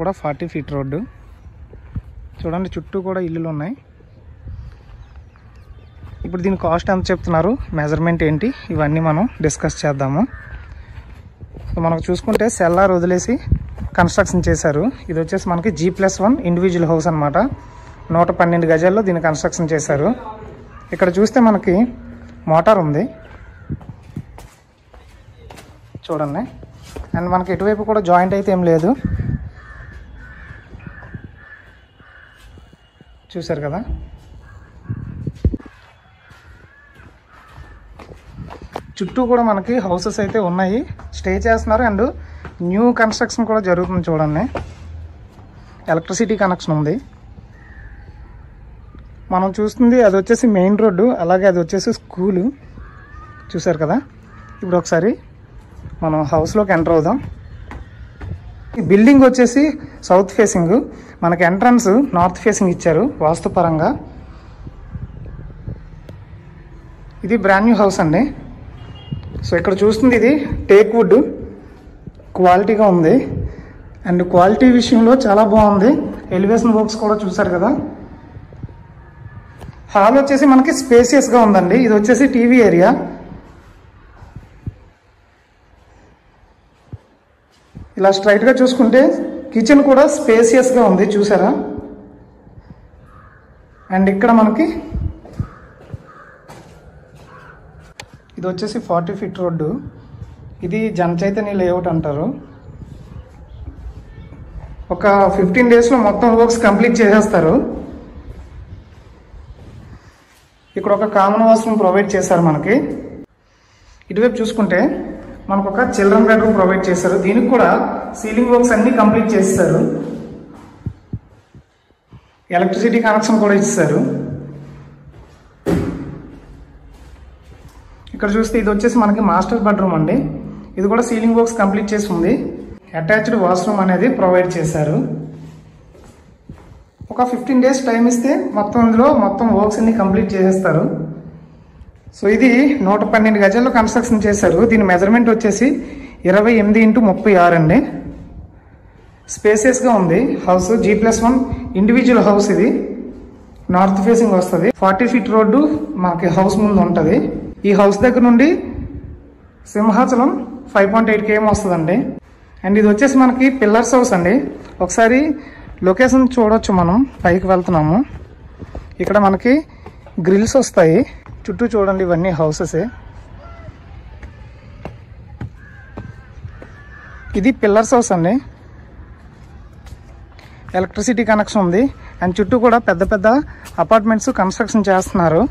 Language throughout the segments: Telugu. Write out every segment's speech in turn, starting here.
కూడా 40 ఫీట్ రోడ్డు చూడండి, చుట్టూ కూడా ఇల్లులు ఉన్నాయి. ఇప్పుడు దీని కాస్ట్ ఎంత చెప్తున్నారు, మెజర్మెంట్ ఏంటి, ఇవన్నీ మనం డిస్కస్ చేద్దాము. మనకు చూసుకుంటే సెల్లార్ వదిలేసి కన్స్ట్రక్షన్ చేశారు. ఇది వచ్చేసి మనకి G+1 ఇండివిజువల్ హౌస్ అనమాట. 112 గజాల్లో దీన్ని కన్స్ట్రక్షన్ చేశారు. ఇక్కడ చూస్తే మనకి మోటార్ ఉంది చూడండి. అండ్ మనకి ఎటువైపు కూడా జాయింట్ అయితే ఏం లేదు, చూసారు కదా. చుట్టూ కూడా మనకి హౌసెస్ అయితే ఉన్నాయి, స్టే చేస్తున్నారు. అండ్ న్యూ కన్స్ట్రక్షన్ కూడా జరుగుతుంది చూడండి. ఎలక్ట్రిసిటీ కనెక్షన్ ఉంది. మనం చూస్తుంది అది వచ్చేసి మెయిన్ రోడ్డు, అలాగే అది వచ్చేసి స్కూలు, చూసారు కదా. ఇప్పుడు ఒకసారి మనం హౌస్లోకి ఎంటర్ అవుదాం. ఈ బిల్డింగ్ వచ్చేసి సౌత్ ఫేసింగ్, మనకి ఎంట్రన్స్ నార్త్ ఫేసింగ్ ఇచ్చారు వాస్తుపరంగా. ఇది బ్రాండ్ న్యూ హౌస్ అండి. సో ఇక్కడ చూస్తుంది ఇది టేక్ వుడ్, క్వాలిటీగా ఉంది. అండ్ క్వాలిటీ విషయంలో చాలా బాగుంది. ఎలివేషన్ వర్క్స్ కూడా చూసారు కదా. హాల్ వచ్చేసి మనకి స్పేసియస్గా ఉందండి. ఇది వచ్చేసి టీవీ ఏరియా. ఇలా స్ట్రైట్గా చూసుకుంటే కిచెన్ కూడా స్పేసియస్గా ఉంది, చూసారా. అండ్ ఇక్కడ మనకి ఇది వచ్చేసి 40 ఫీట్ రోడ్డు. ఇది జనచైతన్య లేఅవుట్ అంటారు. ఒక 15 డేస్లో మొత్తం వర్క్స్ కంప్లీట్ చేసేస్తారు. ఇక్కడ ఒక కామన్ వాష్రూమ్ ప్రొవైడ్ చేశారు మనకి. ఇటువైపు చూసుకుంటే మనకు ఒక చిల్డ్రన్ బెడ్రూమ్ ప్రొవైడ్ చేశారు. దీనికి కూడా సీలింగ్ వర్క్స్ అన్ని కంప్లీట్ చేస్తారు. ఎలక్ట్రిసిటీ కనెక్షన్ కూడా ఇస్తారు. ఇక్కడ చూస్తే ఇది వచ్చేసి మనకి మాస్టర్ బెడ్రూమ్ అండి. ఇది కూడా సీలింగ్ వర్క్స్ కంప్లీట్ చేసి ఉంది. అటాచ్డ్ వాష్రూమ్ అనేది ప్రొవైడ్ చేశారు. ఒక 15 డేస్ టైం ఇస్తే మొత్తం ఇందులో మొత్తం వర్క్స్ అన్ని కంప్లీట్ చేసేస్తారు. సో ఇది 112 గజాల్లో కన్స్ట్రక్షన్ చేశారు. దీని మెజర్మెంట్ వచ్చేసి 28x36 అండి. స్పేసియస్గా ఉంది హౌస్. G+1 individual house. ఇది నార్త్ ఫేసింగ్ వస్తుంది. 40 ఫీట్ రోడ్డు మనకి హౌస్ ముందు ఉంటుంది. ఈ హౌస్ దగ్గర నుండి సింహాచలం 5.8 km వస్తుందండి. అండ్ ఇది వచ్చేసి మనకి పిల్లర్స్ హౌస్ అండి. ఒకసారి లొకేషన్ చూడొచ్చు. మనం పైకి వెళ్తున్నాము. ఇక్కడ మనకి గ్రిల్స్ వస్తాయి. చుట్టూ చూడండి, ఇవన్నీ హౌసెస్. ఇది పిల్లర్స్ హౌస్ అండి. ఎలక్ట్రిసిటీ కనెక్షన్ ఉంది. అండ్ చుట్టూ కూడా పెద్ద పెద్ద అపార్ట్మెంట్స్ కన్స్ట్రక్షన్ చేస్తున్నారు.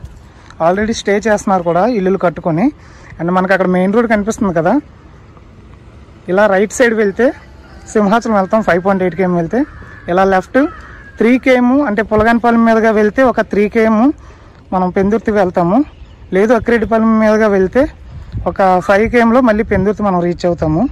ఆల్రెడీ స్టే చేస్తున్నారు కూడా ఇల్లులు కట్టుకొని. అండ్ మనకు అక్కడ మెయిన్ రోడ్ కనిపిస్తుంది కదా. ఇలా రైట్ సైడ్ వెళ్తే సింహాచలం వెళ్తాం 5.8 km వెళ్తే. ఇలా లెఫ్ట్ 3 km అంటే పులగానిపాలెం మీదుగా వెళ్తే ఒక 3 km మనం పెందుర్తి వెళ్తాము. లేదు అక్కిరెడ్డిపాలెం మీదుగా వెళ్తే ఒక 5 kmలో మళ్ళీ పెందుర్తి మనం రీచ్ అవుతాము.